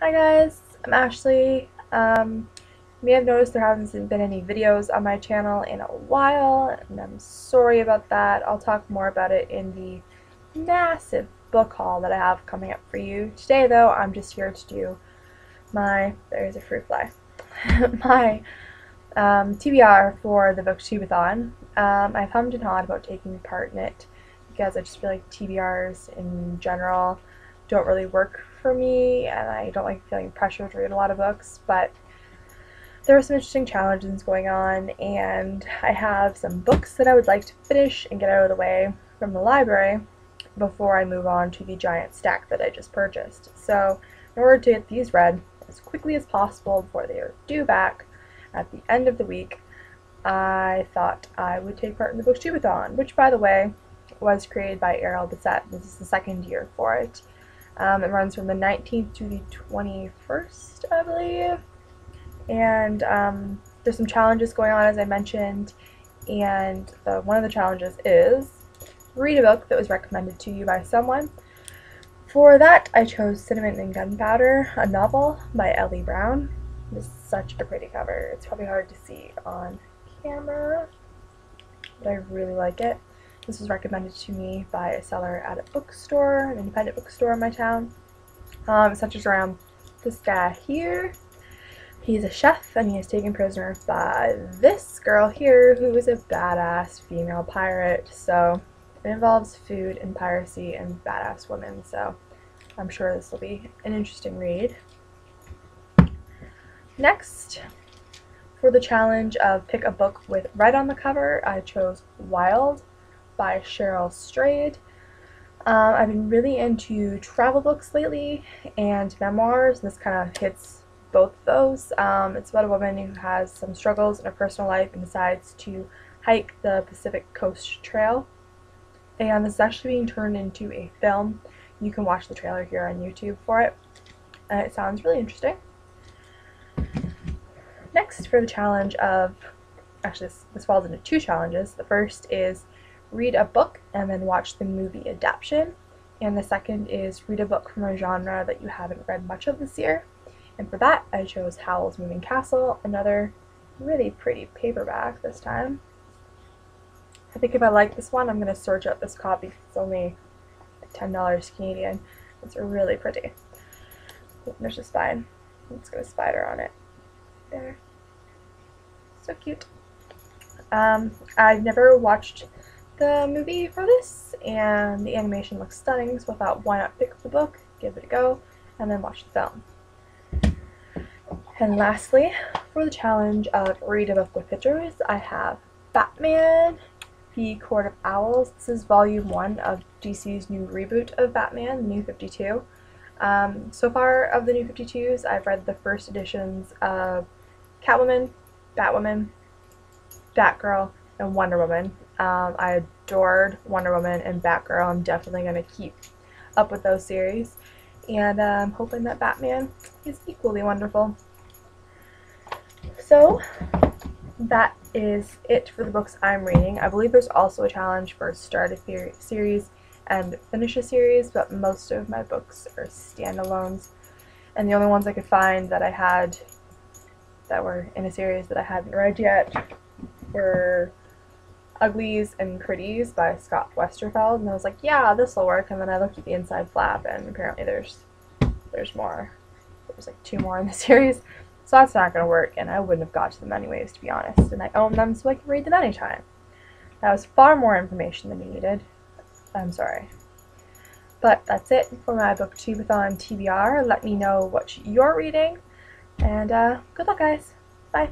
Hi guys, I'm Ashley. You may have noticed there haven't been any videos on my channel in a while, and I'm sorry about that. I'll talk more about it in the massive book haul that I have coming up for you. Today though, I'm just here to do there's a fruit fly, my TBR for the BookTube-a-Thon. I've hummed and hawed about taking part in it because I just feel like TBRs in general don't really work for me, and I don't like feeling pressure to read a lot of books, but there were some interesting challenges going on, and I have some books that I would like to finish and get out of the way from the library before I move on to the giant stack that I just purchased. So in order to get these read as quickly as possible before they are due back at the end of the week, I thought I would take part in the BookTube-a-Thon, which, by the way, was created by Ariel Bissett. This is the second year for it. It runs from the 19th to the 21st, I believe. And there's some challenges going on, as I mentioned. And one of the challenges is read a book that was recommended to you by someone. For that, I chose Cinnamon and Gunpowder, a novel by Ellie Brown. This is such a pretty cover. It's probably hard to see on camera, but I really like it. This was recommended to me by a seller at a bookstore, an independent bookstore in my town. It centers around this guy here. He's a chef, and he is taken prisoner by this girl here, who is a badass female pirate. So it involves food and piracy and badass women, so I'm sure this will be an interesting read. Next, for the challenge of pick a book with red on the cover, I chose Wild by Cheryl Strayed. I've been really into travel books lately and memoirs, and this kind of hits both of those. It's about a woman who has some struggles in her personal life and decides to hike the Pacific Coast Trail, and this is actually being turned into a film. You can watch the trailer here on YouTube for it. It sounds really interesting. Next, for the challenge of, actually this falls into two challenges. The first is read a book and then watch the movie adaptation, and the second is read a book from a genre that you haven't read much of this year. And for that, I chose Howl's Moving Castle, another really pretty paperback this time. I think if I like this one, I'm going to search out this copy. It's only $10 Canadian. It's really pretty. There's a spine. Let's get a spider on it. There. So cute. I've never watched the movie for this, and the animation looks stunning, so I thought, why not pick up the book, give it a go, and then watch the film. And lastly, for the challenge of read a book with pictures, I have Batman, The Court of Owls. This is volume 1 of DC's new reboot of Batman, the New 52. So far of the New 52s, I've read the first editions of Catwoman, Batwoman, Batgirl, and Wonder Woman. I adored Wonder Woman and Batgirl. I'm definitely going to keep up with those series, and I'm hoping that Batman is equally wonderful. So that is it for the books I'm reading. I believe there's also a challenge for start a series and finish a series, but most of my books are standalones, and the only ones I could find that I had that were in a series that I hadn't read yet were Uglies and Pretties by Scott Westerfeld, and I was like, yeah, this will work, and then I looked at the inside flap, and apparently there's more. There's like 2 more in the series, so that's not going to work, and I wouldn't have got to them anyways, to be honest, and I own them so I can read them anytime. That was far more information than you needed. I'm sorry. But that's it for my BookTube-a-Thon TBR. Let me know what you're reading, and good luck, guys. Bye.